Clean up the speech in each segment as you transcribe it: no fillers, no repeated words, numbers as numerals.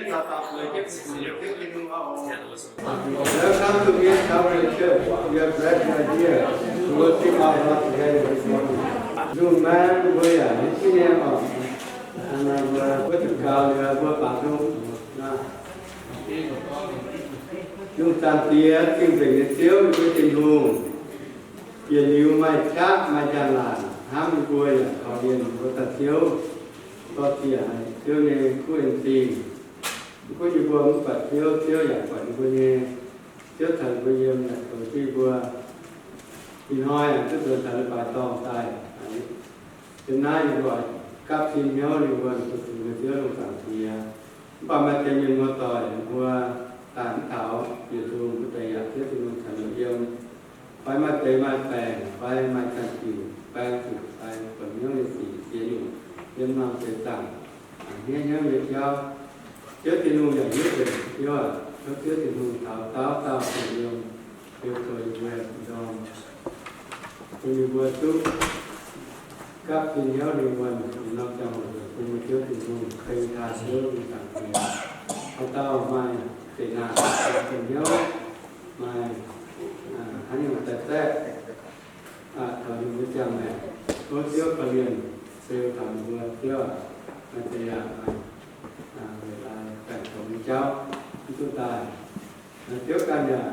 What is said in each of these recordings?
Welcome to Viet Calvary Church. We are glad you are here to worship our Lord together this morning. Dù mang với những chị em ở với thực cao với bản thân dùng tàn tía kinh tình đến chiếu với tình hùng yên yêu mai chắc mai tràn làn hám vui là có điền với tàn chiếu có tiền chiếu nên quyền tình có gì vừa phải chiếu dạng phận của như chiếu thần của như là tổ chức vừa thì nói là tức là thần bài to tài đến nay gọi các xin nhớ đi vừa của sự chiếu đồng sản thì bà mẹ cho nhìn một tỏi vừa tán thảo dự dùng của thầy thiết thì mình thành yêu phải mà tây mà bèn phải mà thành kỳ bèn thì phải còn nhớ về gì chế dụng nhân mang thể tặng nhớ việc giao trước thì nuôiอย่างนี้เลยย่อแล้วtrước thì nuôi thảo thì yêu thời về dòng thì vừa chút các thì nhớ đi quần thì nó trong thì trước thì nuôi cây thà sữa thì tặng tiền tao mai thì là thì nhớ mai anh em tại tết thời với cha mẹ có trước và liền siêu thầm vừa chưa thì là cảnh của cháu chúng ta trước cả nhà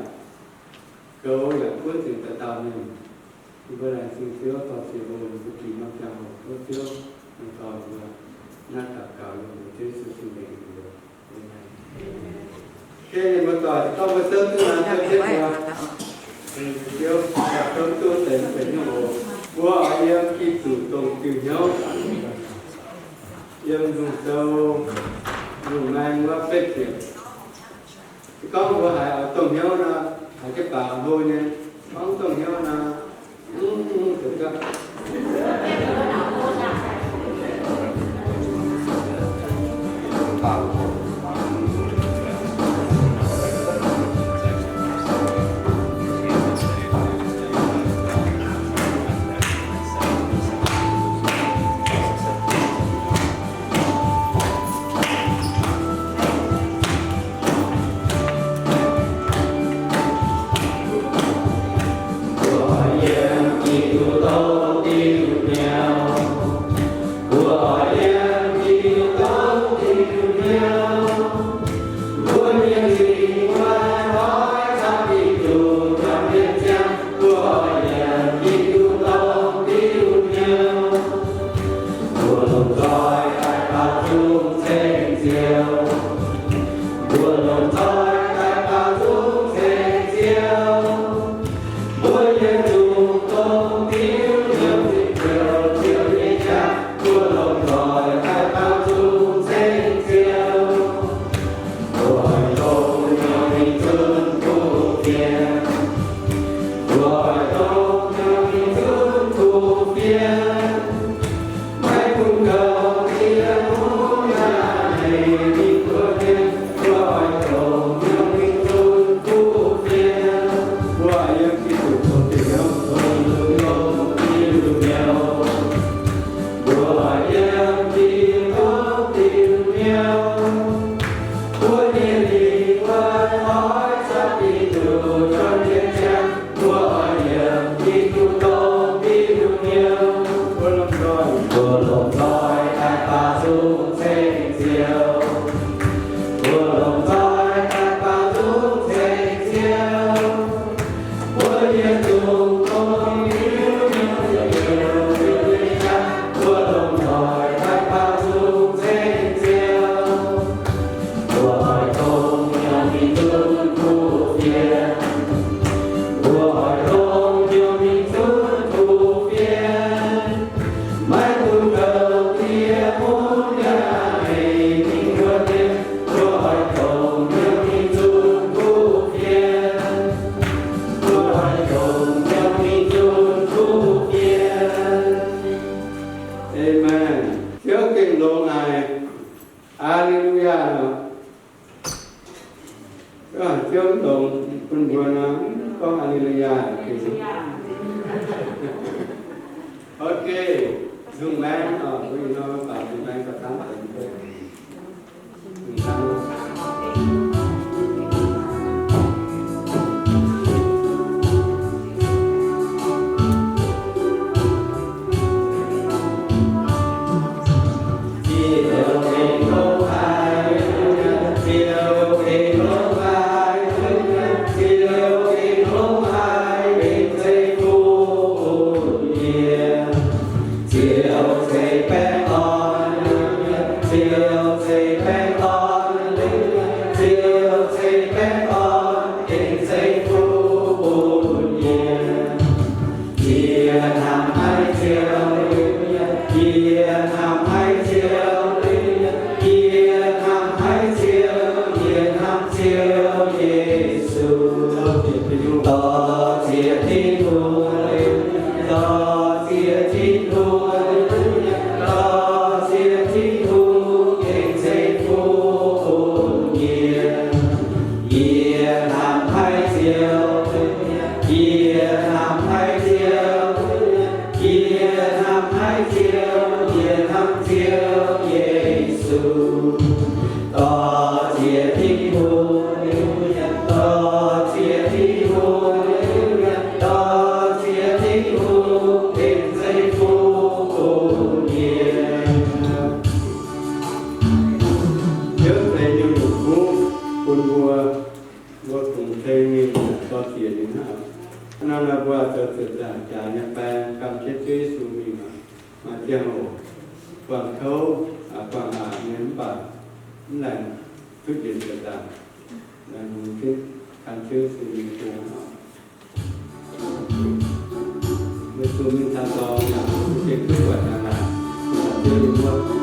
câu là quyết định tại tàu mình vừa là xin thiếu tàu xì bồn của kỳ mặc chào có thiếu tàu vừa nát cả cả luôn thế sự sinh mệnh được cái mà tàu tàu vừa sớm thứ là theo chết rồi thiếu cả cơm tôi đến phải nhau của anh em khi chủ động từ nhau em dùng sâu dùng mang qua phết thiệt có một hải ở tổng nhau là hải cái bảo thôi nha bóng tổng nhau là thực ra Okay, dùng mang ở với nó bảo dùng mang có 8 tấn. quảng khấu quảng hạ nếm bản là quyết định được rằng là cái kháng chứa sự bình thường với số mình tham gia là cái kết quả là chưa được mất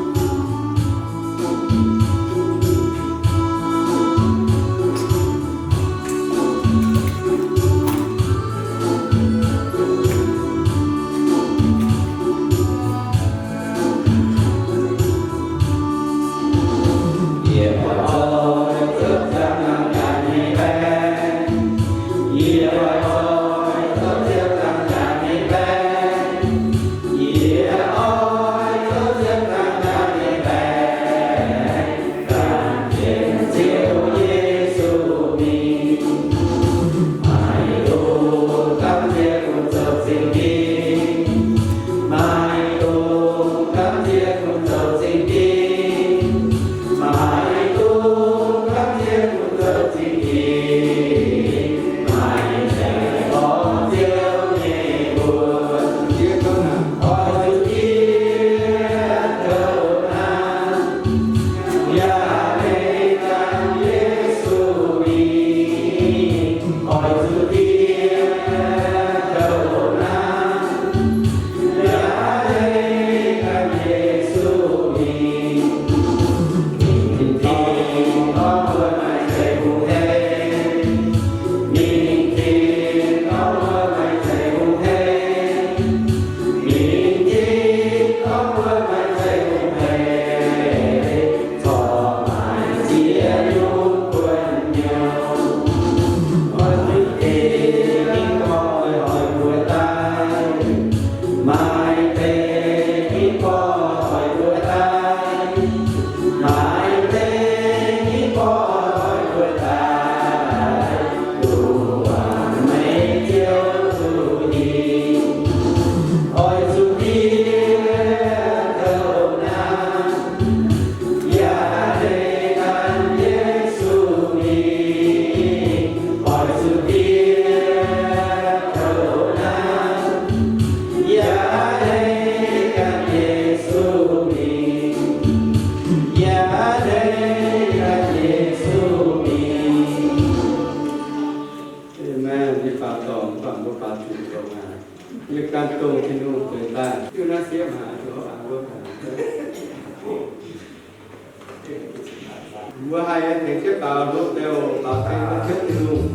vừa hay thì xếp vào lúc đều vào cái nó chết đi luôn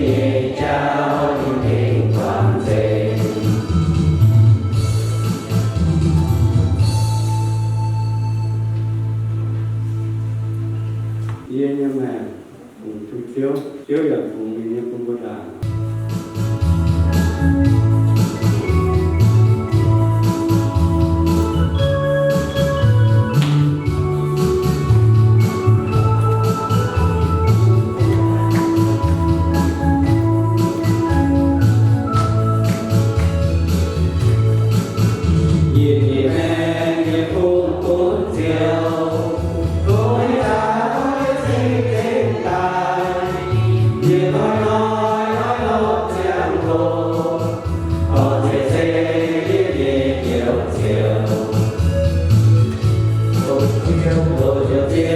nhẹ trao thiên thiên toàn thể. Yên như mẹ cùng chú chiếu là cùng mình như cùng Bồ Đà. Hãy subscribe cho kênh Ghiền Mì Gõ để không bỏ lỡ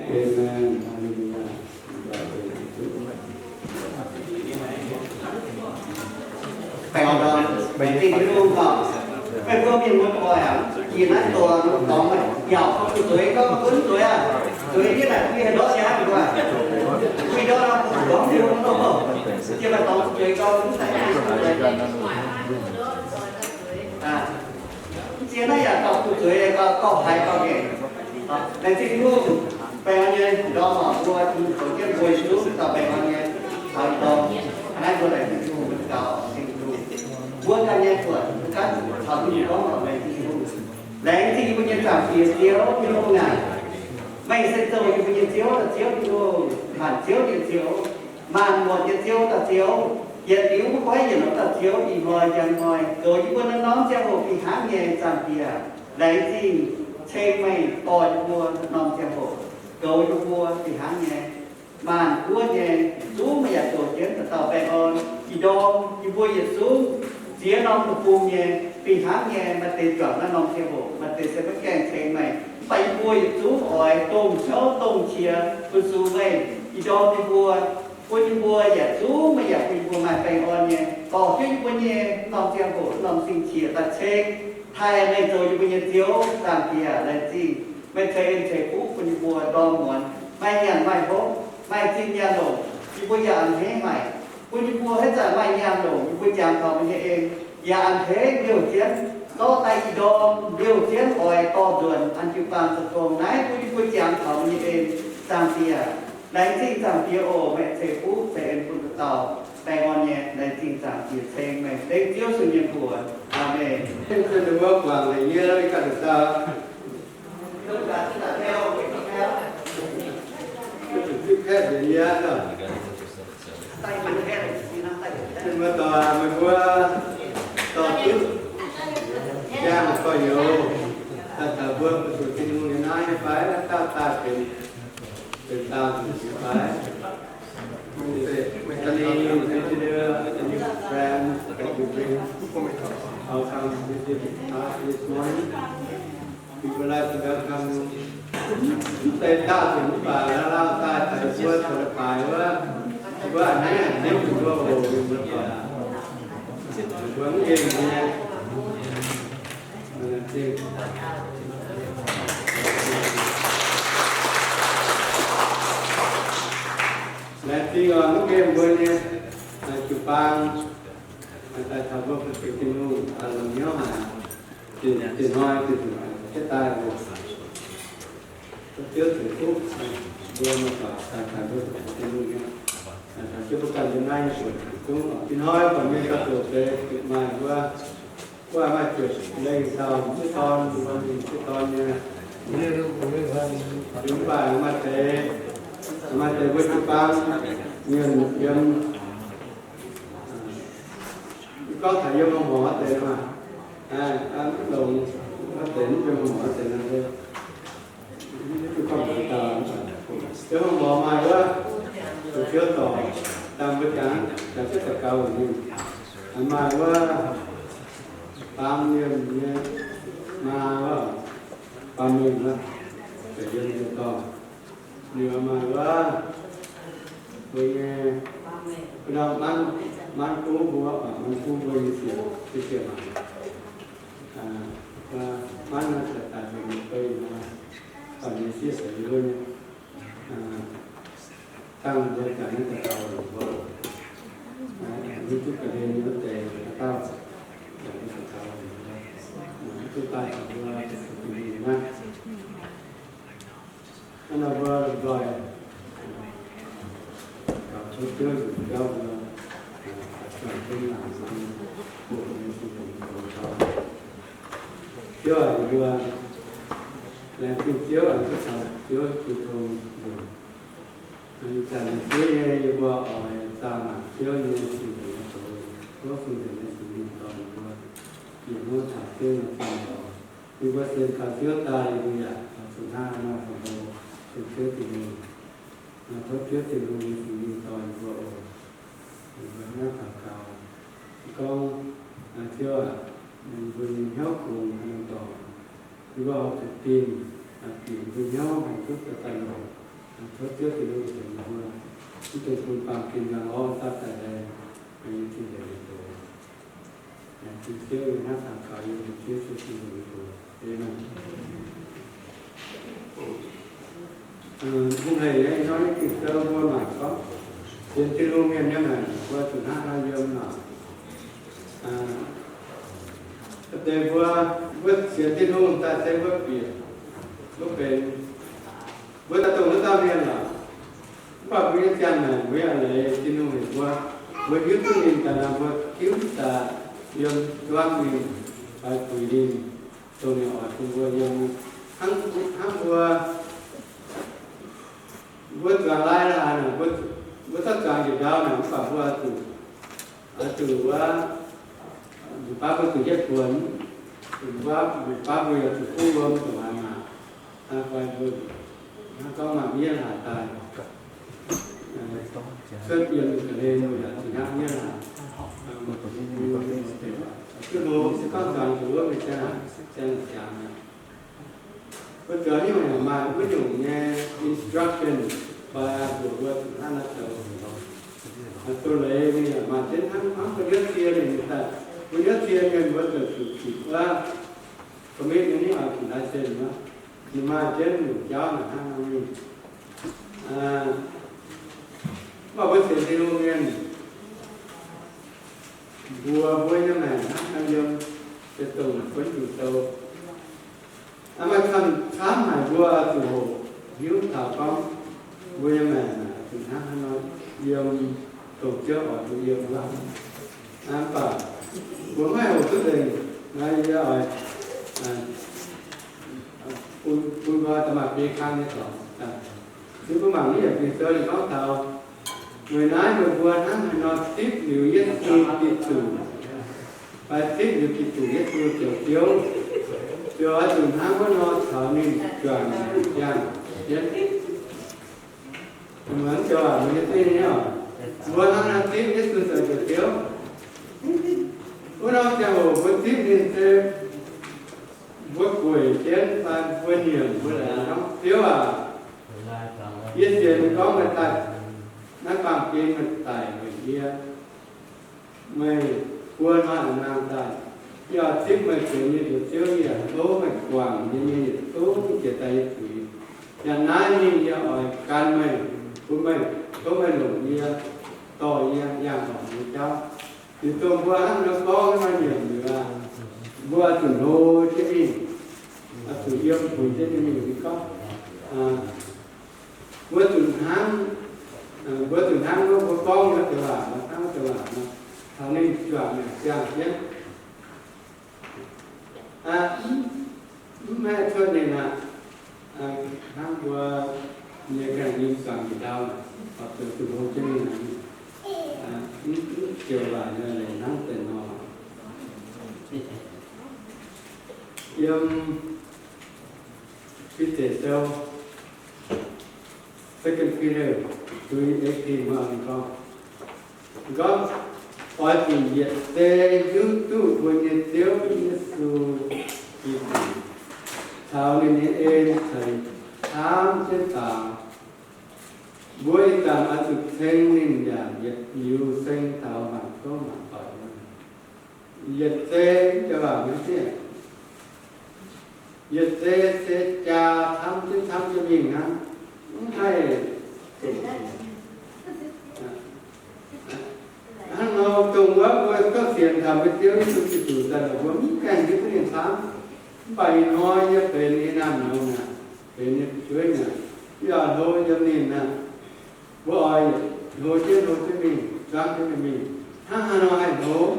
Amen. Hallelujah. Phải học rồi, vậy thì cái luôn còn cái phương miền một hồi à, chỉ nóiตัวnó mà giàu không được tuổi có cuốn tuổi à, tuổi như là cái đó giá được à, cái đó nó có nhiều nó đâu không, chứ mà tổng tuổi có cũng phải à, chỉ nói là tổng tuổi có phải có cái, nên thì luônไปวันนี้เราหมอตัวที่เขาเก็บไว้ชุดต่อไปวันนี้เอาตรงอันนั้นตัวไหนที่ดูมันเก่าที่ดูวนกันเนี่ยตัวกันเขาที่ร้องออกไปที่ดูแรงที่มันยังจับเสียเสียวที่โรงงานไม่เสร็จตัวอยู่มันยังเสียวแต่เสียวที่ดูผ่านเสียวยังเสียวมันหมดยังเสียวแต่เสียวอย่าเสียวไว้อย่าหนแต่เสียวอีกหน่อยยังหน่อยโดยที่วันนั้นน้องเจ้าบอกอีกหางเงี้ยจับเสียแรงที่เชงไม่ต่อยวัวน้องเจ้าบอกcầu cho vua thì hắn nghe màn vua nghe xuống mà giờ tổ chiến từ tàu bè on thì đo thì vua giờ xuống phía non của vua nghe thì hắn nghe mà tiền chuẩn nó non theo bộ mà tiền sẽ bắt kèn xem mày phải vua giờ xuống hỏi tôm chó tôm chia vua xuống về thì đo thì vua giờ xuống mà giờ thì vua mà bè on nghe bỏ chứ vua nghe non theo bộ non sinh chia ta chê thay này rồi vua nghe thiếu làm gì à là gìไม่เคยเฉยปุ๊บคุณบัวดองหวนไม่ยันไม่พบไม่จริงยันหลงคุณบัวยันเทใหม่คุณบัวให้จ่ายไม่ยันหลงคุณบัวยันทำมันเองยันเทเดียวเทียนก็ไตดองเดียวเทียนอ่อยต่อเดือนอันจุปานสตรงไหนคุณบัวยันทำมันเองสามเตียในจริงสามเตียโอไม่เฉยปุ๊บเฉยคุณต่อแต่วันนี้ในจริงสามเตียเฉยไม่เด็กเที่ยวสุญญบัวอาเมน Cái đừng có quảng này nhớ cái cả được sao? Tất cả chúng ta theo cái theo Cái khác để nhớ rồi. tay mình theo thì nó tay Nhưng mà tòa mình qua tòa trước ra một coi nhiều ta thờ vương của tụi kinh người nói phải là taเป็นตามสุดท้ายมันจะมีที่เดือมีแฟนกับบุตรเอาคำวิจิตรthis morning people like to welcome เต้นด้าถึงป่าแล้วเล่าใต้แต่ช่วยตัวปลายว่าอันนี้นี่คือว่าโอ้ยมันป่าหวังเองเนี่ยมันจริงและที่ก่อนลูกเกมบนเนี่ยจุปังแต่ทำว่าเป็นที่นู่นอารมณ์เยอะหาติดน้อยติดcái tai này trước thì thuốc đưa mà phải đưa cái nuôi nha chứ không cần đến nay cũng thì nói còn như các tổ tế mà qua mai chuyện đây sau cái con nha chúng bài mà tế với chúng ta nguyên dân có thể vô mong mỏ tế mà anh đồng nó tỉnh cho mỏ tế là thế không phải tờ nếu mà bỏ mai quá tôi chưa tỏ tam với trắng là rất là cao nhưng mai quá tam như mà quá tam mình đó phải dân cho to nhiều mai quá tôi nghe cái nào mang cú búa mang cú búa như thế mà và mang nó sẽ tạo thành một cây mà còn những chia sẻ luôn tăng với cả những cái tàu của những chút cái đêm nó tệ tao để những cái tàu chúng ta cũng vì mà nó vừa rồi cả số trước đâu là cái làm xong của những cái chưa vừa làm phim chiếu ở cái sở chiếu chụp thùng rồi chẳng chiếu như vừa ở ta mà chiếu như thì có phương tiện để sử dụng toàn vừa những môn thả chiếu là toàn bộ vì vậy thì cả chiếu ta thì bây giờ số hai nó phải đồ chiếu thì mình có chiếu thì mình sử dụng toàn vừa thì nó thả cao con chiếu à mình vừa nhớ cùng hành động vì vậy học tập tin tìm với nhau hạnh phúc cho tài lộ rốt trước thì luôn phải là hoa chúng tôi cùng bằng kinh là ó ta tại đây những cái để đồ chúng tôi hát thằng cao yêu chúng tôi chỉ đồ thế này hôm nay ấy nói cái sơ mua mà có trên cái luôn em nhớ này qua từ hát ra dương nào để vừa chuyển tin luôn ta sẽ vừa biển lúc bên vừa ta tổng nó ta liền là và bây giờ này bây giờ này tin luôn thì vừa giúp tôi mình ta làm vừa cứu ta dùng đoan mình phải quy định tôi này ở chung vừa dùng hắn vừa toàn lại là này vừa tất cả những đó này phải vừa từ Bapak tu je tuan, Bapak ya tu kurang tu mana, apa itu, kau mak dia lah tay, setiap kali tu ya tinaknya lah, tu lo sekarang tu lo macam macam, betul ni mana mak ujungnya instruction pada buat anak tu, tu le ni macam ham kerja dia ni kita. Bây giờ thì anh vẫn được chỉ là có biết những cái ở đại sơn đó nhưng mà trên một cháu là hai mươi mà bây giờ thì luôn nghe vua với cái này anh em sẽ từng với chủ tàu mà khám này vua từ hồ hiếu thảo con với cái này từ tháng nó yêu tổ chức ở từ yêu lắm và của mấy hồ thức đình ngay rồi quân qua ta mặc đi khăn như thế chứ có bằng cái việc chơi thì có tàu người nói người vua nó tiếp điều nhất sư kỳ chủ phải tiếp điều kỳ chủ nhất sư kiểu chiếu cho ở trường tháng có nó thở nên chuẩn dàn nhất muốn cho ở những cái thế nào vua nó tiếp nhất sư kiểu chiếu nó theo với tiếp liên thế với quỷ trên và với nhiều với lại nó thiếu yên tiền có người tài nó bằng kia người tài người kia mày quân mà làm tài giờ tiếp mày kiểu như được thiếu gì tố mày quảng như tố cái tay quỷ nhà nãy như giờ ở can mày của mày tố mày lủng như tỏi như nhàของngười cháu thì tôi vua nó có cái nhiều nữa vua chuẩn đô chứ gì chủ yếu của thế thì mình có vua chuẩn tháng nó có con nó tự làm nó tháng tự làm nó thằng nên chọn này chàng nhé mẹ thưa này là tháng vua như cái như chọn gì đâu hoặc từ Hồ Chí Minh này chiều lại là nắng tình họ cái thể sâu second period tôi ấy thì mà mình có hỏi thì nhiệt tê YouTube với nhiệt tiêu Giêsu thảo nên em thầy tham trên tảng với tảng ở thực thanh nên giả nhiệt nhiều sinh thảo mặt có mặt phải nhiệt tê cho bạn biết chứ nhiệt tê sẽ cha thăm cho mình ha hay hắn nó tung quá với các tiền thầm với tiêu như cái chủ tật là vốn cảnh cái tiền thám bài nói như về như nam đâu nè về như chuối nè giờ thôi cho nên nè bội hồ chứ mình đoán cho mình ha nó hay hồ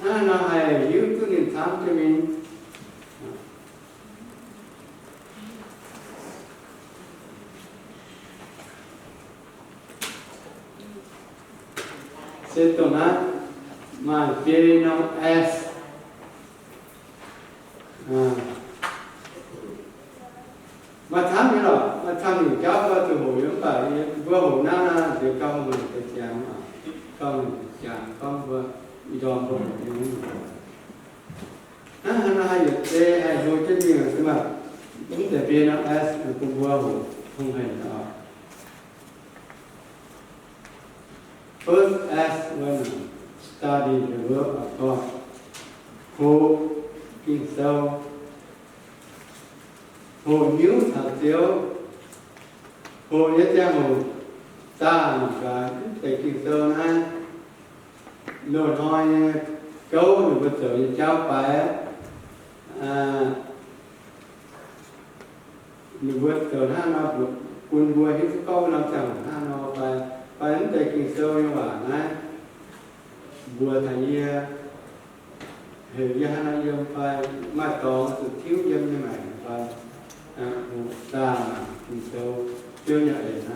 ha nó hay giữ cái tiền thám cho mình sẽ tụi nó mà kia nó S mà thám như rồi mà thám thì cháu có từ hồi giống vậy vừa hồi na thì con mình phải chàng mà con mình chàng con vừa đi đòn rồi nó hay được D hay đôi chân nhiều nhưng mà đúng để kia nó S cũng vừa hồi không hề đó First as when study the word of God, who kinh sâu, hồ nhíu thảo tiếu, hồ nhất cha hồ ta một cái thầy kinh sâu na, nô nói câu được bất tử như cháu phải được bất tử ha nó quân vua hết câu làm chẳng ha nó phải đến thầy kinh sâu như vậy na, vua thầy thì gia nó dân phải mà toàn sự thiếu dân như này phải một ta mà kinh sâu chưa nhận để nó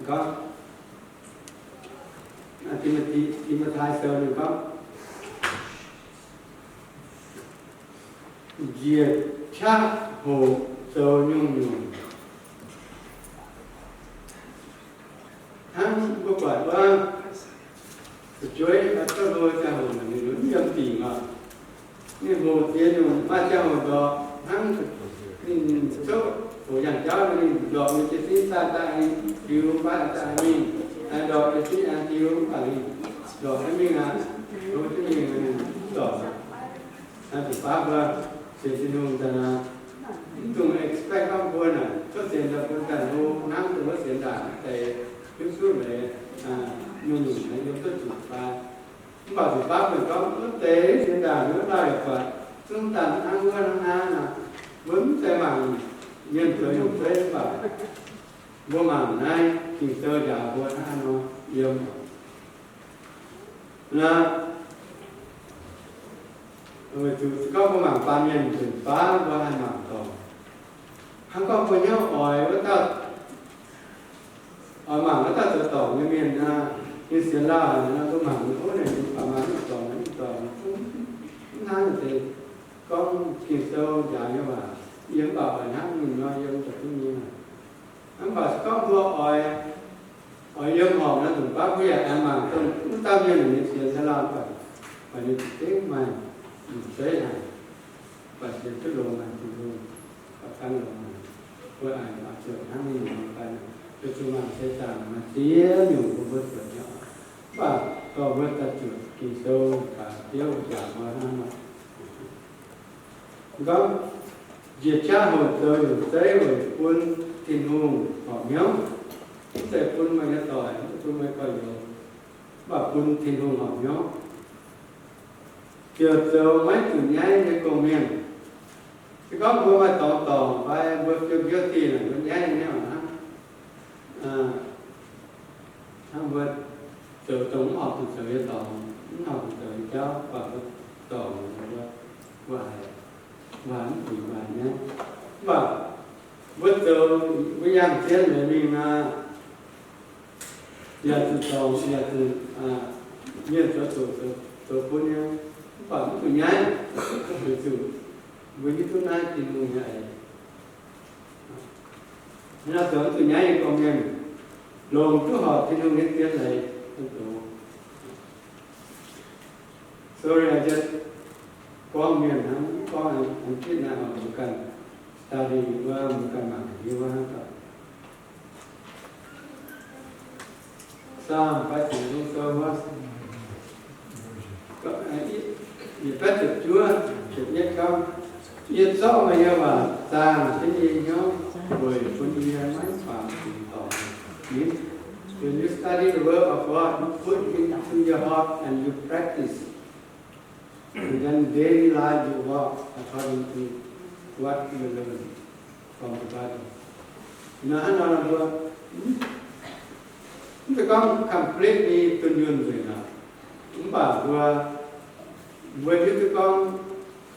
có Timothy sơ được có diệt cha hồ sơ nhung nhung hắn có phảiว่าช่วยอัตโนมัติการมันนี่รู้ยังตีมานี่โมเทียนมาเจ้าดอกทั้งนี่โซ่ตัวอย่างเจ้านี่ดอกมีที่ตาตานี่ดิวบ้านตานี่ดอกที่อันดิวอันนี้ดอกที่มีงานรู้ที่มีงานดอกอันที่ป้าว่าเสียสิ่งนั้นนะต้อง expect ข้างบนน่ะก็เสียดายคนแต่รู้น้ำตัวเสียดายแต่ยุ่งสุดเลยmình thấy nó rất là phá bảo thì bác mình có quốc tế trên đảo nước này và chúng ta ăn ngon ăn ha là vẫn sẽ bằng nhân tới dùng thế và vô mảng này thì sơ giả vô ha nó yêu là rồi chú có vô mảng ba nhân từ phá vô hai mảng tổ hắn có có nhau hỏi với ta ở mảng nó ta tự tổ như miền như xưa là nó có mảng nó này ở mảng nó tổ nó thì con kiều sâu dài như vậy yếm bảo là hát mình nói yếm thật như này anh bảo có vua ở yếm hòm nó từng bác với em mảng tôi cũng tao như là như xưa là phải đi tiếp mà thế này và sẽ cái đồ này thì luôn và căn đồ này với ai bảo trưởng hát mình nói cái này cái chúng ta sẽ làm mà tía nhiều của vượt vượt nhỏ và có vượt ta trưởng kỳ sâu cả tiêu trả mà nó có diệt cha hồn rồi được tế rồi quân thiên hùng họ nhóm để quân mà nhớ tỏi tôi mới coi được và quân thiên hùng họ nhóm chiều chiều mấy chủ nhái để cùng miền thì có vừa mà tỏ và vừa chưa thì là vừa nhái như thế nào hắn vượt từ tổng học từ sự tổng học từ cháu và tổng và hắn thì và nhé và vượt từ với anh chết để mình giờ từ tổng giờ từ nhiên từ quân nhau và từ nhái từ với cái thứ này thì người này nó tưởng từ nhái con nghe luôn cứ họ thì không biết tiếng này sorry I just con miền hắn con anh biết nào một cần study qua một cần bằng gì qua hết sao phải chịu luôn cơ quá gì phải được chúa được nhất không yên rõ mà như mà ta cái gì nhớ rồi con đi mấy phạm thì tỏ when you study the word of God, you put it into your heart and you practice. And then daily life you walk according to what you learn from the Bible. Nah, nah, chúng con completely tuân dụng rồi nào. Chúng bảo vừa với chúng con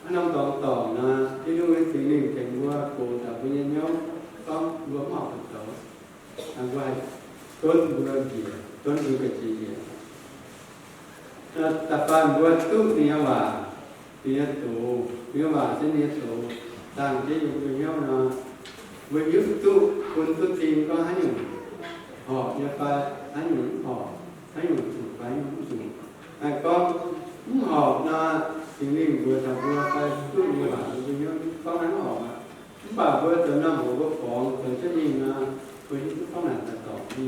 năm tỏ là cái lúc ấy thì mình thành vừa cổ tập với nhau con vừa học được đó. Anh quay tuân bulan dia, tuân bulan kecil dia. Tapan buat tu dia sini tu, tang dia punya na, buat tu pun tu tim kau hanya, họ dia pa hanya tu pa hanya. Con họ na sini buat apa tu dia punya kau hanya họ. Bà buat tu na buat kong, tu jadi na. Với những con này là tỏ đi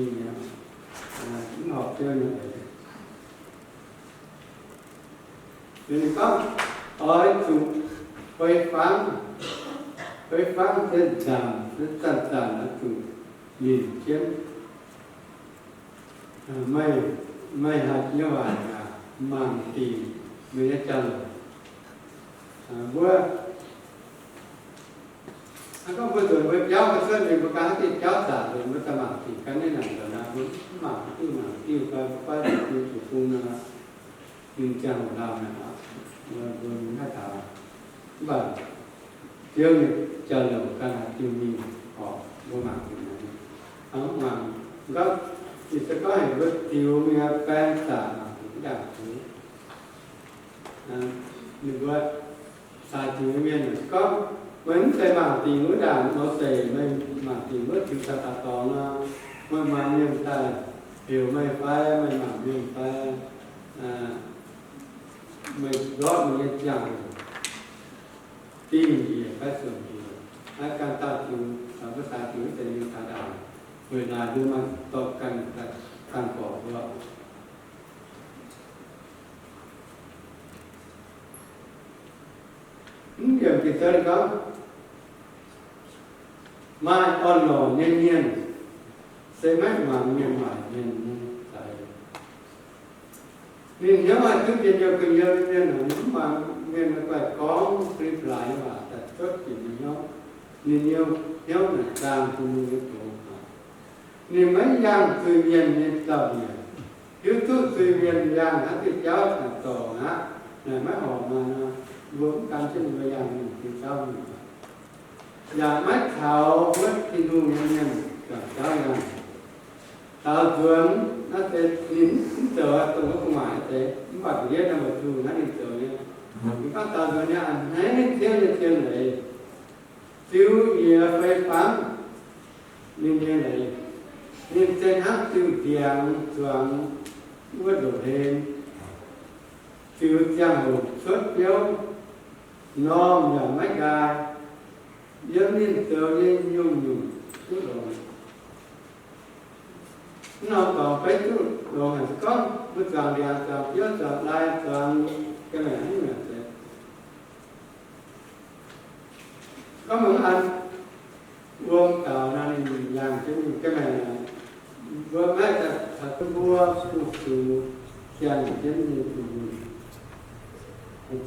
nên có ở chủ quay phán trên tràn là chủ nhìn chiếm mây hạt như vậy là màng tì mới đã chân bữa có bữa tuổi với cháu cái sơn thì có cá thì cháu giả rồi mới ta màng tì cái này là vẫn màng tiêu cái tiêu chủ cung là nhưng chẳng làm này nó vừa hai thảo và tiêu này chờ đầu cả tiêu mình họ vô màng tì này áo màng gấp thì sẽ có hình với tiêu mình pen xả mà cũng đạt thứ nhưng mà xài tiêu miền có vẫn cái mảng tì ngũ đảng nó tề mình mảng tì mất chúng ta to nó mà miền ta hiểu mày phải mày mảng miền phải mày gót mình chẳng tìm gì phải sửa gì ai càng ta tiêu với ta tiêu tề như ta đào người nào đưa mà to càng khổ vợ điểm thì tới đó mai con lò nhiên sẽ mất mà miền mải miền tại miền nếu mà cứ việc nhiều cần nhiều miền là nếu mà miền nó phải có clip lại và thật tốt thì mình nhiều là càng cùng những chỗ nên mấy giang tùy miền nên tàu miền YouTube tùy miền giang hả thì cháu là tổ hả là mấy họ mà vốn căn trên người giang thì sao và mấy thảo mất thì luôn nhân cả cháu là tàu tuấn nó sẽ nín tờ tàu nó không mãi thế nhưng mà biết là một chú nó đi tờ nhá các tàu tuấn nhá hãy theo này tiêu gì phải phán nên như này nên trên hát tiêu tiền thường vượt đổ thêm tiêu trang hộp xuất phiếu non và mấy gai giống như tờ như nhung chút rồi nó còn phải chút rồi là có bức tròn đèn tròn phiếu tròn lai tròn cái này hết là thế có một anh gồm tàu này làm cái này là vừa mới thật vua phục sự chẳng chân như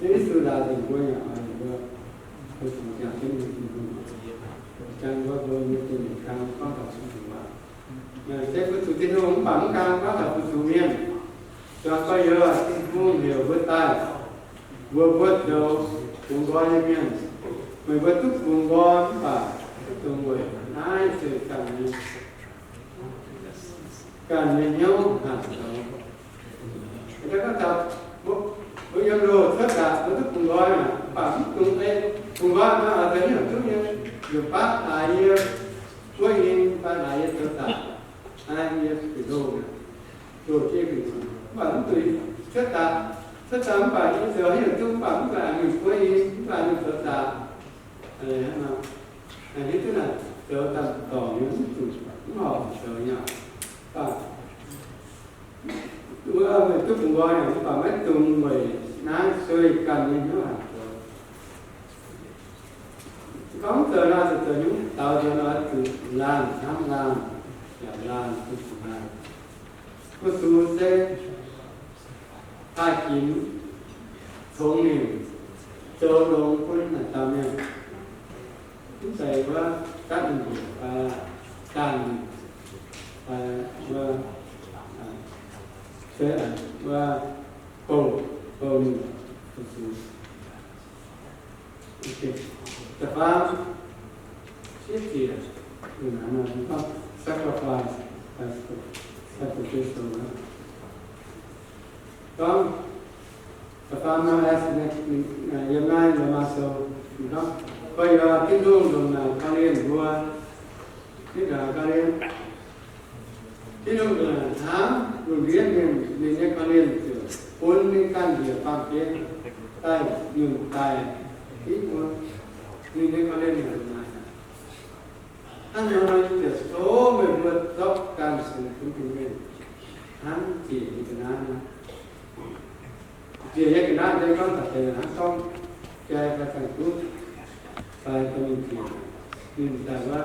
thế sự là tình quê nhỏ vừa phục sự chẳng chân như chẳng có vừa như tình càng có thật sự mà mà sẽ có sự tin hùng bằng càng có thật sự miên cho bây giờ vuông hiểu với tay vừa vượt đầu cũng gọi như miên mình vượt thức cũng gọi và từng người ai sự càng nhìn nhau hẳn người ta có tập với dân đồ tất cả với thức cùng gói mà bằng cùng tên cùng gói nó ở đấy là chút như được phát lại như quay in phát lại như tất cả ai như cái đồ chơi cái bằng tùy tất cả phải những giờ như chúng bằng cả mình quay in và như tất cả này mà như thế này giờ tầm tỏ những cũng họ giờ nhau bữa mình cứ cùng gọi này và mấy tuần mày nãy chơi cần như thế nào có từ ra từ những tàu cho nó từ làm năm làm từ làm có số xe hai chín thông niệm cho đồng quân là tao nha chúng thầy qua các đơn vị và càng và cầu mình ok tập pháp siết tiền người nào nó sacrifice sacrifice con tập pháp nó là hiện nay là mà sâu đó bây giờ cái đường đồng nào ca liên vua cái là ca liên cái đường là tháng đường viết nên cái ca liên cuốn lên căn địa phạm chế tay nhường tay ít quá nên cái ca liên là này anh nói là số mình vượt dốc can sự cũng tình nguyện hắn chỉ cái này chỉ cái đó đây con thật sự là con trai và thằng cút phải có mình thì nhưng tạiว่า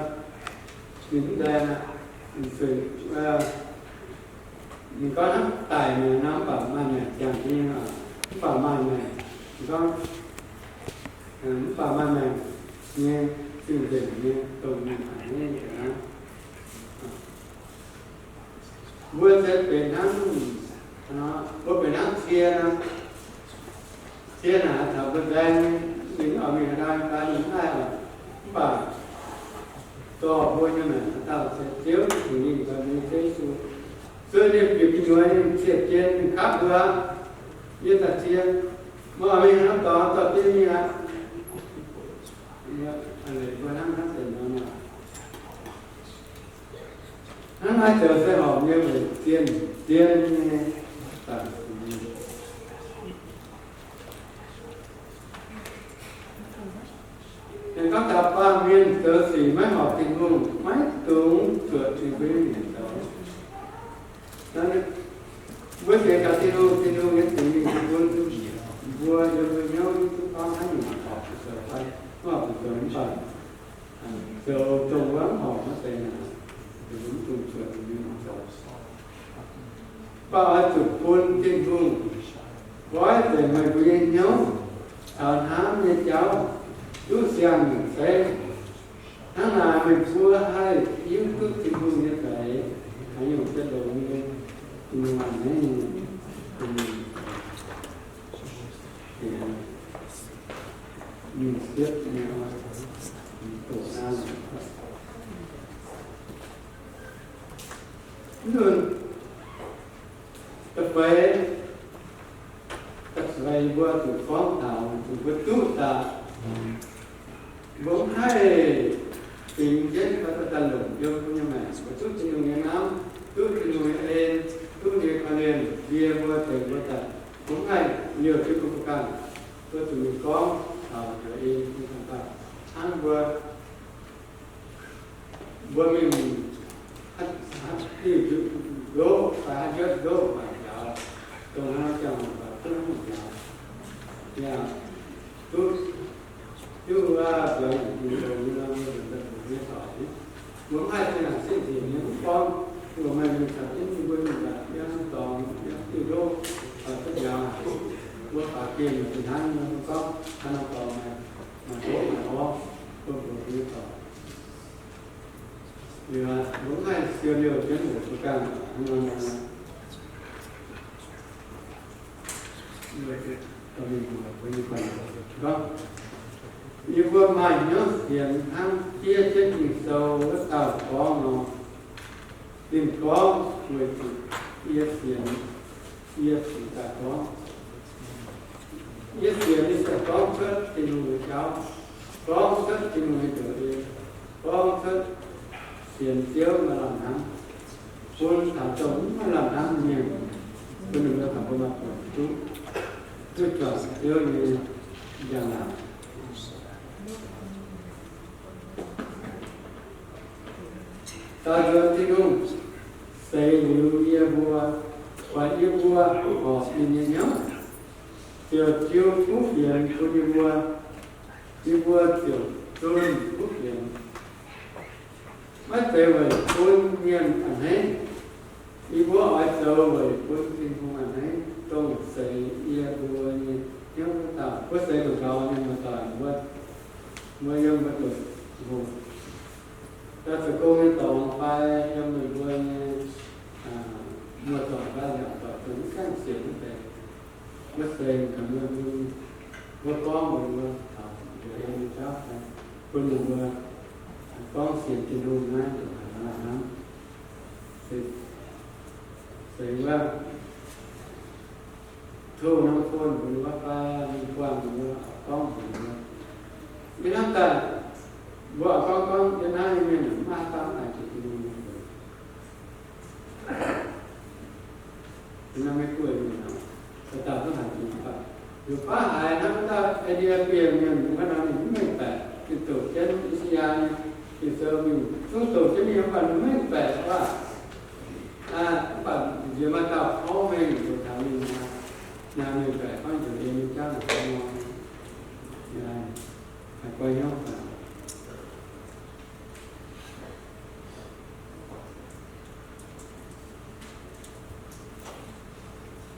những đây là sự mình có nắm tài mà nắm bảo man này chẳng như là bảo man này có bảo man này nghe chương trình nghe tôi nghe phải nghe cái đó vừa sẽ về nắng nó có về nắng kia là thảo bên đây mình ở miền Nam ta những ai ở bảo to vui như này tao sẽ chiếu thì nhìn vào như thế xưa đêm việc người triệt trên khắp vừa như là chia mà ở miền Nam đó tập như như là anh ấy vừa năm tháng tiền nó mà hắn hai giờ sẽ họp như vậy tiền tặng nên các tập ba miền tờ sĩ máy học tình huống máy tướng sửa thì với những đó nên với cái cả tình huống những tình huống vừa với nhau chúng ta thấy mình học sửa phải học sửa những phần sửa trong quán học nó sẽ là đúng trung sửa như nó ba chục quân tình huống gói để mày với nhau thảo hám như cháu chú xem mình sẽ tháng nào mình xua hai yếu tố tình huống như vậy hãy dùng cái đồ như nhưng mà đấy thì mình biết như tổ an luôn tập về qua từ phóng thảo từ với chú ta vốn hai tình chết và ta lộn vô nhưng mà một chút chỉ dùng nghe nám chút chỉ dùng lên chút nghe con lên bia qua từ qua ta vốn hai nhiều cái công can tôi tụi mình có ở đây như chúng ta ăn vừa mình hát đi đố và hát rất đố và giáo tôi nói chồng và tôi không giáo nhà tôi chú về những đồ như là mình biết hỏi muốn hai cái là sẽ gì những con của mình thật chính với mình là những toàn những tiêu đô ở tất cả quốc cả tiền thì hắn có hắn còn mà số mà có tôi cũng biết rồi vì là muốn hai siêu liều trên một số càng nhưng mà mình với những phần đó như vừa mạnh nhớ hiện thăng chia trên những sâu rất tàu có nó tìm có người thì yết hiện cả có yết hiện thì sẽ có rất tình người cháu có rất tình người trở đi có rất tiền chiếu mà làm nắng quân thảo chống mà làm nắng nhiều quân đừng có thảo có mặt của chú tôi chọn chiếu như dạng nào ta gỡ tí đúng xây lưu ia vua và ia vua họ nhìn nhau tiểu chiêu phúc hiền của ia vua tiểu tôn phúc hiền mất về vậy quân nhiên ảnh hết ia vua ở sâu vậy quân sinh không ảnh hết tôn xây ia vua như nhau tạo có xây được cao nhưng mà tạo mới dân bắt được vùng ta phải cố gắng tổng phải cho mình quên mua tổng ba giờ và cũng sáng xỉn về mất tiền cảm ơn mất con mình luôn để em cháu quân mình luôn con xỉn thì luôn ngay để làm lắm thì qua thu năm phun mình bắt ba mình quan mình con mình luôn cái năm ta vợ con đến nay mình ma tám lại chỉ năm mấy tuổi mình nào tạo ra hành trình vậy rồi phá hại năm ta idea tiền mình cũng phải nói mình phải thì tổ chức Asia thì giờ mình chúng tổ chức mình phải mình phải quá bạn giờ mà tạo khó mình rồi thằng mình nhà mình phải coi như cháu là phải ngon phải quay nhau vào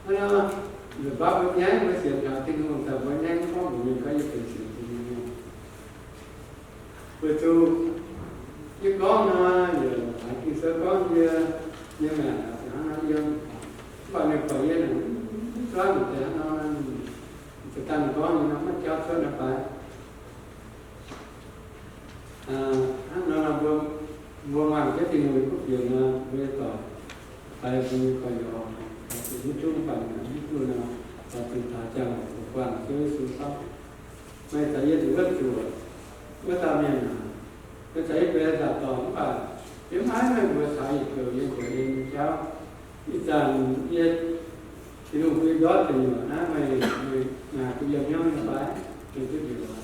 nó được báo với nhái với sự nào tinh hồn tập với nhái có một nhiều cái sự tình nhiều vừa tu như con nó giờ phải khi sơ con như mà nó dân bạn này phải là xóa một cái nó thực tăng có nhưng nó mất cho số nó phải nó là vừa mang cái tình người quốc dân về tỏi phải vừa phải nhỏ thì những chúng phải những chúng nào và từ thả chàng quản chơi xuống sóc mấy thấy thì rất chùa với ta miền nào cái thấy về là tỏi và nếu mãi mới vừa xài kiểu như của em cháu ít rằng yên thì lúc khi đó thì nó mày nhà cũng giống nhau như vậy thì cái điều đó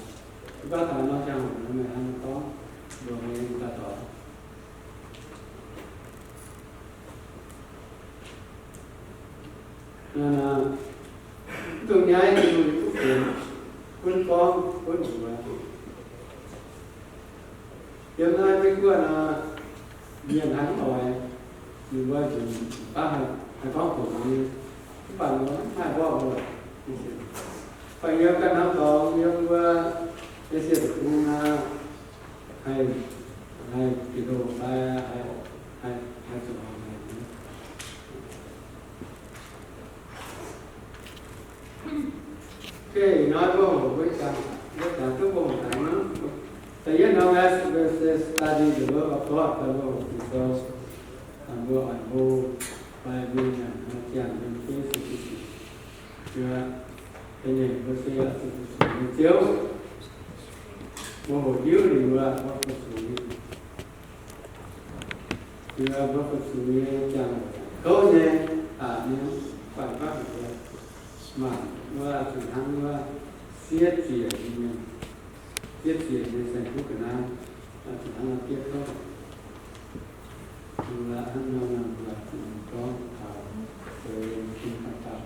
có thể nó trong nó mày ăn có rồi mình ta tỏ nên là tôi nhái thì mình cũng tiền quân con quân chủ hiện nay với quân là viên hắn rồi thì bây giờ ba hai con của mình các bạn nói hai con rồi phải nhớ cái nào đó nhưng mà cái sự cũng hay cái đồ hay chỗ này cái nói có với cả các bộ phận nó tại vì nó là study the work of God the Lord because more and more by being chẳng những cái sự chưa cái này có sẽ là sự thiếu một hồi yếu thì là có sự chưa có sự chẳng có gì những phải phát được mà nó sự thắng nó siết chỉ tiết diện để giải quyết cái nào là chỉ là tiết thôi là ăn nó là có thảo rồi kinh thảo thảo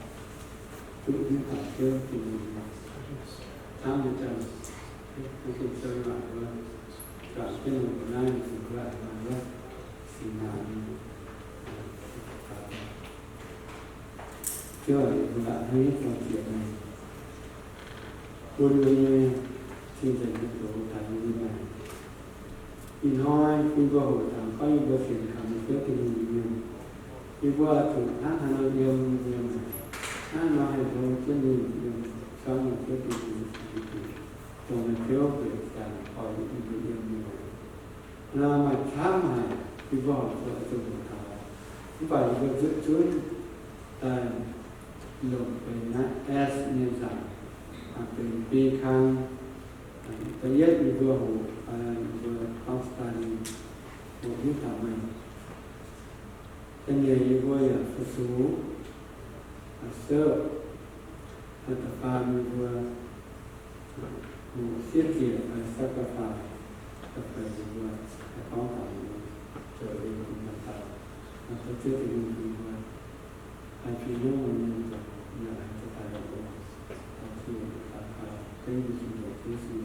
tự nhiên thảo chơi thì tham dự trong cái chơi lại luôn cả cái người của nay thì lại là rất xin nào chơi lại thấy trò chuyện này luôn luôn xin dành cái chỗ thành như này thì nói khi qua hội thảo có những cái chuyện khẳng định tình hình nhiều khi qua chủ hát hà nội nhiều này hát nói hay thôi chứ nhiều sau một cái tình hình rồi mình thiếu về cả khỏi những tình hình nhiều là mà khám hại khi qua hội thảo không phải là dự trữ tại lục về nát S như rằngเป็นปีครั้งประเยศมีตัวหูตัวคอนสแตนหูที่ทำมันเป็นใหญ่กว่าอย่างสูงเสื้ออัตภาพมีตัวหูเสียเกียรติสักภาพก็เป็นตัวของทำเจอเองคุณตาแล้วก็เชื่อถือคุณว่าไอ้พี่น้องมันจะอย่างไรจะตายแบบนี้cái gì cũng được cái gì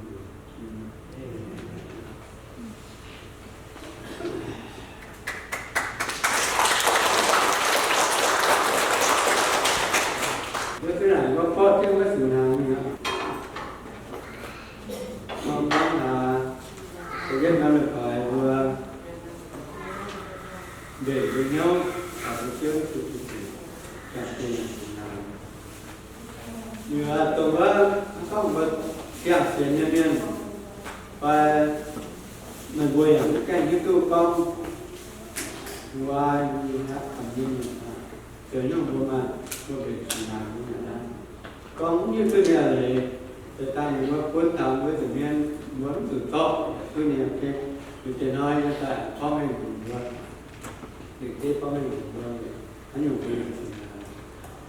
với cái này có chứ với sự nào nữa mong muốn là cái dân năng lực phải vừa để với nhau ở cái chỗ sự cả tiền như tôi có một cái chuyện nhân viên và mình vui ở cái như tôi con ngoài như hát thầm như trời nó vừa mà tôi về làm như thế này con như tôi nhà này người ta những cái cuốn thầm với tự nhiên muốn tự tốt tôi nhà cái tôi nói là tại con mình cũng vậy thì cái con mình cũng vậy anh nhiều người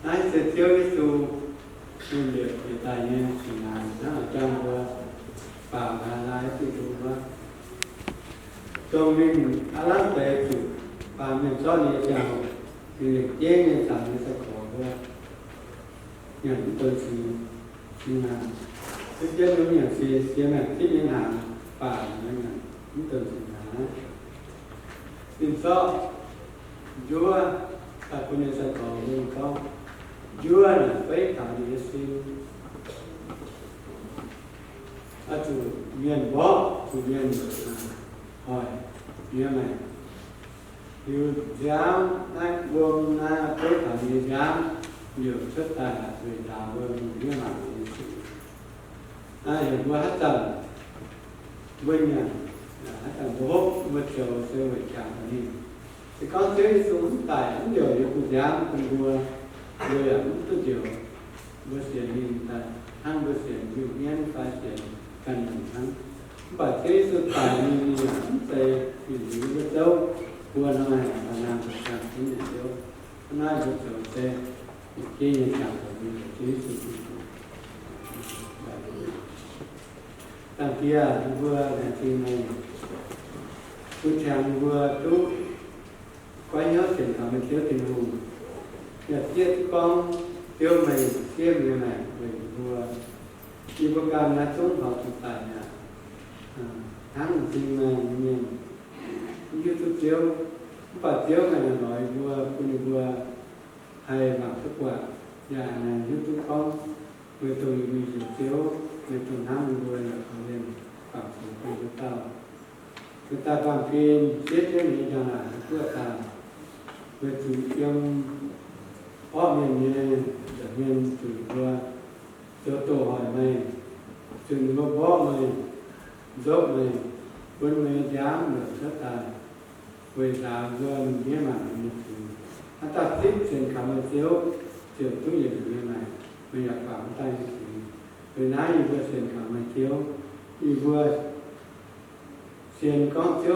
anh sẽ thiếu cái số nguyên liệu để tài nhiên thì là rất là trong và lái tự chủ đó cho mình lắm về chủ và mình cho nhiều chào thì chế nên sản sẽ khổ hơn nhận tôi thì Thực chất nó nhiều xí này thích những hàng phải nên là những từ gì hả tin so Chúa ta cũng nên sẽ có những câu Chúa là phải tạo điều xin chủ viên bỏ chủ viên hỏi như này yêu giáo ai buông na phải tạo điều giáo nhiều chất tài về đạo vâng như là ai hiểu qua hát tầng vinh hát tầng bố mất chiều sẽ phải chạm đi thì con thế xuống tài cũng nhiều điều cũng dám cũng vua rồi cũng tôi chiều bữa xuyên nhìn ta hăng bữa xuyên nhiều nhân phải xuyên cần hăng và thế số tài như hẳn sẽ thì giữ bất đâu vua nó này là làm được càng chính là đâu nó ai bữa chiều sẽ khi như chạm được như thế sự tạm kia vừa là thì này tôi chàng vừa tu quay nhớ tình cảm mình thiếu tình hùng nhật tiết con tiêu mày tiêu như này mình vừa khi có cảm là chúng họ thực tại là tháng sinh mà nhìn như tôi tiêu và tiêu này là nói vừa cũng vừa hay bảo thức quả và là như tôi con người tôi vì tiêu người tuần tháng người là không nên phạm sự của ta phạm phiền chết đến như thế nào của ta về chủ trương họ mình như để mình chủ qua cho tổ hỏi mày chừng có bỏ mày dốc mày quân mày dám được rất ta về giáo dân như mà mình chủ ta thích chuyện cảm ơn thiếu chuyện tôi như thế này mình là phạm tay người nói như vừa xuyên cả mấy thiếu như vừa xuyên có thiếu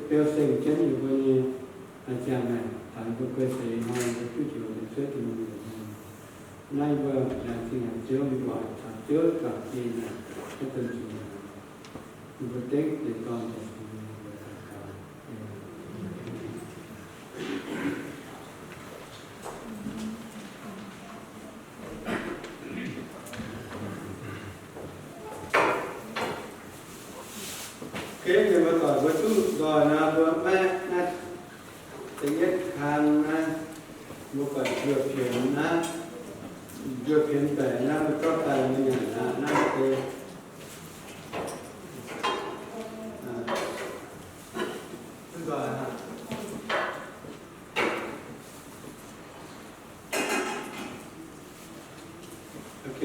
tiêu sinh chân như vừa như là cha này tại vừa cơ thể hai cái chú chủ để xuất thì mình được nay vừa là sinh hạt thiếu như gọi thật thiếu cả khi là cái tân chủ này vừa tích để con thể cái người mà gọi với chú gọi là vừa mẹ tính nhất hàng một phần được chuyển được hiện tại nó có tài như là nó cái gọi là ok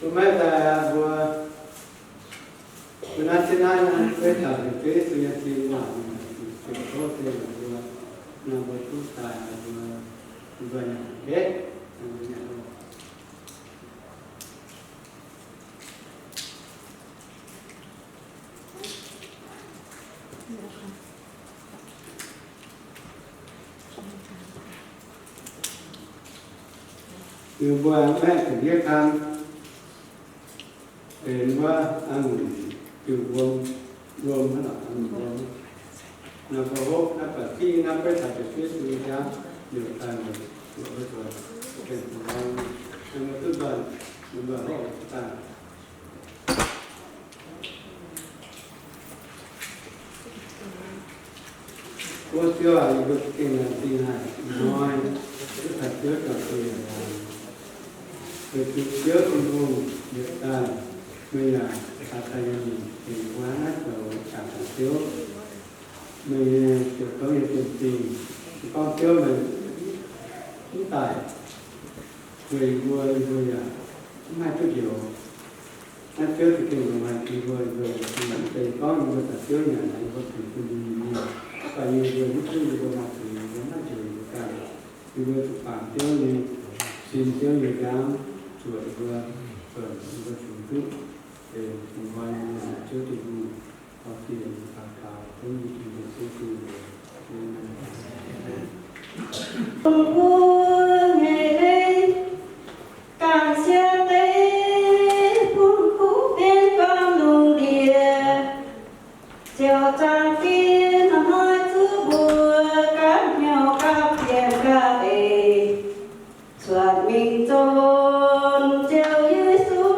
tụi mẹ ta vừa When I say I am very we are saying now, we go to the number 2 side, we go get, and we go. Từ bữa mẹ thì biết ăn, đến bữa ăn từ vườn nó là ăn vườn nó có hộp nó phải khi nó phải thật được suy ra được thành được rồi cái nó tức gần nó hộp ta cô chưa ai được cái này thì này nói thật trước là tôi rồi trước cũng luôn được ta bây giờ ta thấy thì quá rồi cảm thấy thiếu mình chỉ có nhiều tiền con thiếu mình chúng ta người vui à không ai chút nhiều nó thiếu thì tiền của mình thì vui thì mình thì có những người ta thiếu nhà này có thể đi nhiều và nhiều người mất đi của mặt thì nó chịu cả thì người thực phẩm thiếu thì xin thiếu nhiều dám chuột vừa vừa chúng chút để cùng coi trước thì có tiền phạt cao cũng như chuyện sự sự ngày đây càng xe tế phun khúc bên con đường địa treo trang tiên nói thứ bùa các nhau các đèn ca về soạt mình tôn treo Giêsu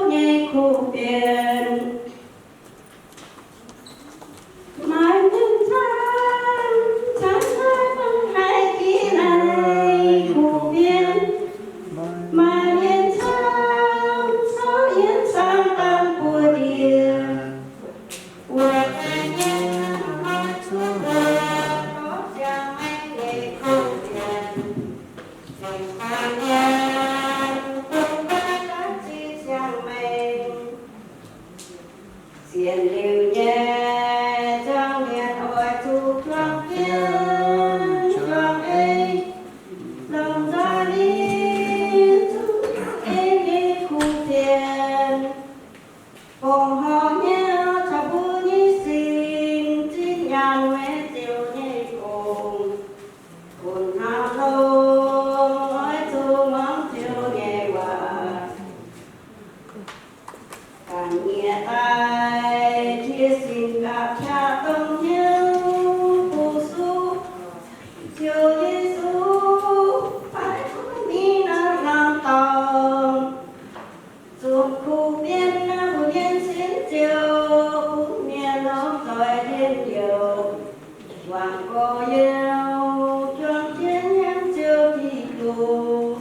điều trường chiến em chưa thì đủ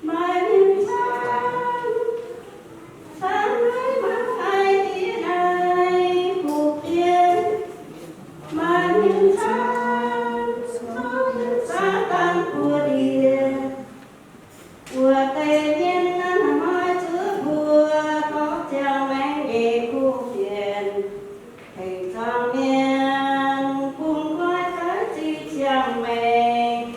mai miền sáng sáng với mắt ai thì ai phục tiên mai miền sáng gió nhân xa tan của địa của tây nhiên nắng mai chứa bùa có treo mánh để khu viện hình trang miền cùng gói cái chi chàng mình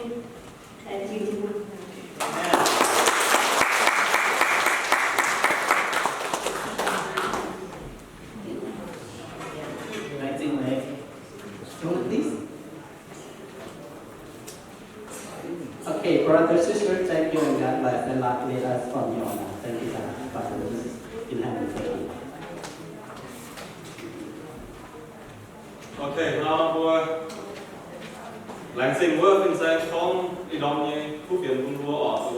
Okay, brothers, sisters, thank you and God bless and love lead us from your honor. Thank you, Father, in heaven. Thank you. Okay, now for lãnh sinh vừa kinh doanh không đi đóng như khu viện quân vua ở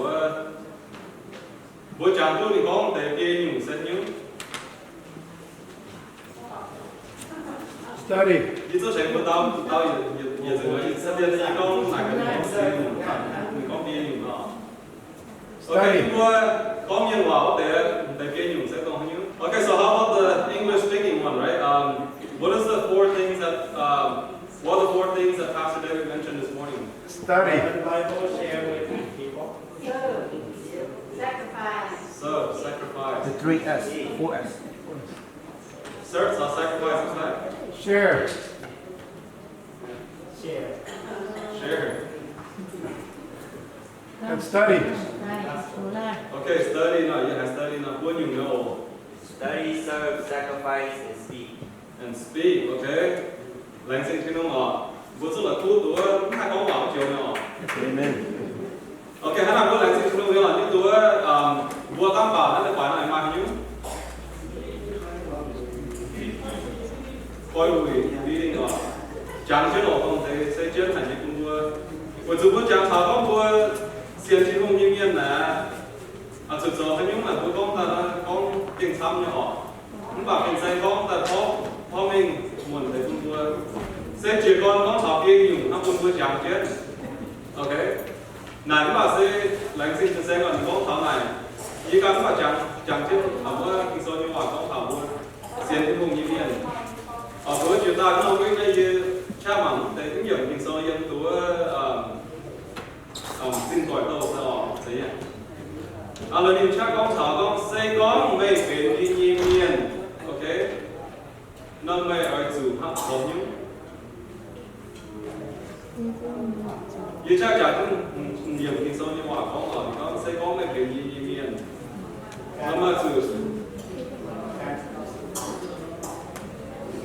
vừa chàng tôi thì có thể kia nhung sẽ nhung Study. đi cho xem của tao giờ rồi sẽ đi ra con lại cái món xe mình có kia nhung đó. Okay, vừa có nhiều vào để kia nhung sẽ còn nhung. Okay, so how about the English speaking one, right? What are the four things that Pastor David mentioned this morning? Study. Serve, sacrifice. The 3S, 4S. Serve, sacrifice, what's that? Share. Share. And study. Okay, study now. Yeah, study now. What you know? Study, serve, sacrifice, and speak. And speak, okay? Lãnh sinh khi nó ngỏ. Vô số là khu tụi hai con bảo chiều nào. Amen. Okay, hai năm có lãnh sinh khi nó ngỏ như tụi vua tam bảo nó là quả này mà như coi lùi đi đi ngỏ. Chẳng chế độ không thể sẽ chết thành những vua. Và dù vua chẳng thảo có vua xiên chi không như nhiên là thực sự hay những là vua con ta con tiền thăm nhỏ. Những bảo kinh doanh con ta có mình muốn thấy vua sẽ chỉ con thảo kia dùng nó vua chẳng chết. Ok. Này những bảo sẽ lãnh sinh cho xem là con thảo này. Ý cả những bảo chẳng chết thảo vua kinh doanh như hòa con thảo vua xiên chi không như nhiên. Ở với chúng ta cũng không biết đây cha mắm thấy cũng nhiều những số dân tú xin gọi đâu sao thế nhỉ? Lần này cha con thảo con xây con mê về đi nhiên, ok? Năm mê ở chủ hấp giống như như cha chả cũng nhiều những số như hòa con xây con mê về đi nhiên. Năm mê chủ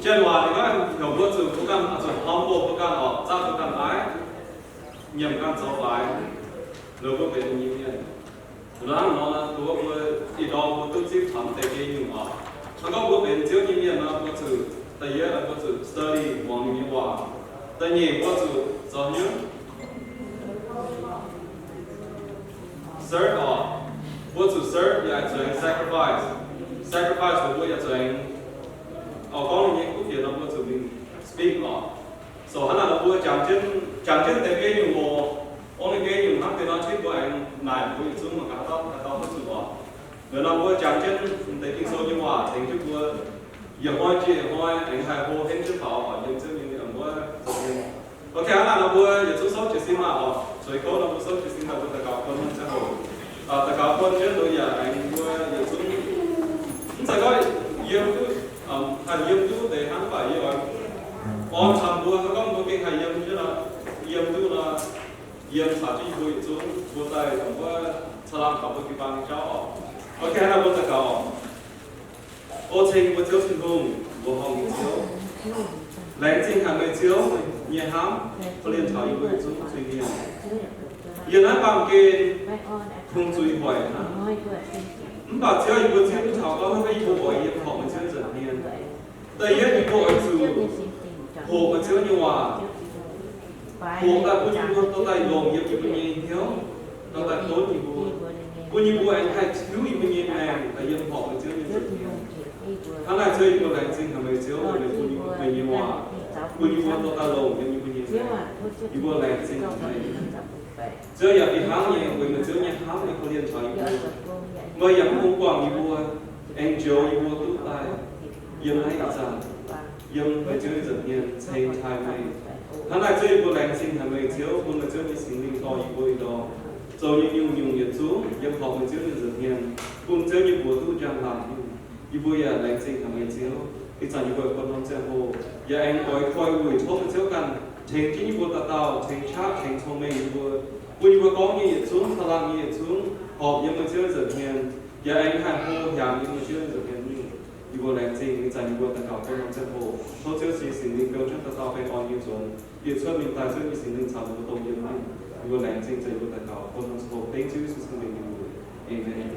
trên hòa thì các hiểu vô sự cũng cần humble cũng cần ở ra cũng cần ái nhầm cần số phải nếu có về như thế nó là tôi thì đó một chút xíu thầm để cái những ở nó có một bên trước như thế nó có sự tại vì là có sự study bằng như hòa tại vì có sự do nhớ serve ở có sự serve là chuyện sacrifice của tôi là chuyện con những cái việc nó có sự mình speak ở so hắn là nó vừa chẳng chân để cái những bộ ông cái những hắn thì nó chết của anh này với xuống mà cả tao có sự đó rồi nó vừa chẳng chân để cái số như hòa thành chút vừa giờ hoa chị hoa anh hai hồ hết chút thảo ở những thứ những cái vừa ok hắn là nó vừa giờ số chỉ xin mà ở rồi có nó vừa số chỉ xin là vừa tất cả con mình sẽ hồ tất cả con chứ bây giờ anh vừa giờ xuống sẽ có nhiều hành yếm tu để hắn phải như vậy. Còn tham vua có một cái hành yếm chứ là yếm tu là yếm xả chỉ vui xuống vua tay cũng có salam cả một cái bang cháu. Ok là vua ta cao. Ô trình vua chiếu sinh hùng vua hồng chiếu. Lãnh sinh hàng người chiếu nhẹ hám có liên thảo như vui xuống suy nghĩ. Yên hắn bằng kê không suy hỏi hả? Bà chiếu vua chiếu thảo có mấy vua hỏi yếm họ mà chiếu dần nhiên. Đây nhất những bộ ảnh hồ mà chứa như hòa hồ ta cũng như tôi tay gồm như cái gì thiếu tôi tay tốt như bộ anh hay thiếu như như này tại dân họ mà chứa như thế hắn là chơi một lần sinh hàng người chứa rồi để cũng như hòa Quân như quân tôi ta lồng nhưng như quân như như quân này xin không phải chưa giờ đi háo nhẹ quân mà chưa nhẹ háo thì không liên thoại như mới giờ không quăng như quân angel như quân tút tai dân hay rằng dân phải chơi rất nhiều same time này hắn lại chơi quân này xin thằng người thiếu quân mà chơi đi xin linh to như quân đó rồi nhung nhiệt xuống dân họ mà chơi rất nhiều quân chơi như quân tút giang làm như quân giờ lại xin thằng người thiếu thì chẳng như vậy con non xe hồ giờ anh coi người thốt một chiếu cần thành chính như quân tàu thành chát thành thông minh như quân có như xuống thằng làm như xuống họp nhưng mà chưa rất nhiều giờ anh hàng hồ giảm nhưng mà chưa rất nhiều như quân làm gì thì chẳng như quân tàu con non xe hồ thốt chưa xin xin linh cầu cho tàu phải on như xuống việc xuất mình tài xuất mình xin linh sản một đồng như này như quân làm gì thì quân tàu con non xe hồ thank you for listening. Amen.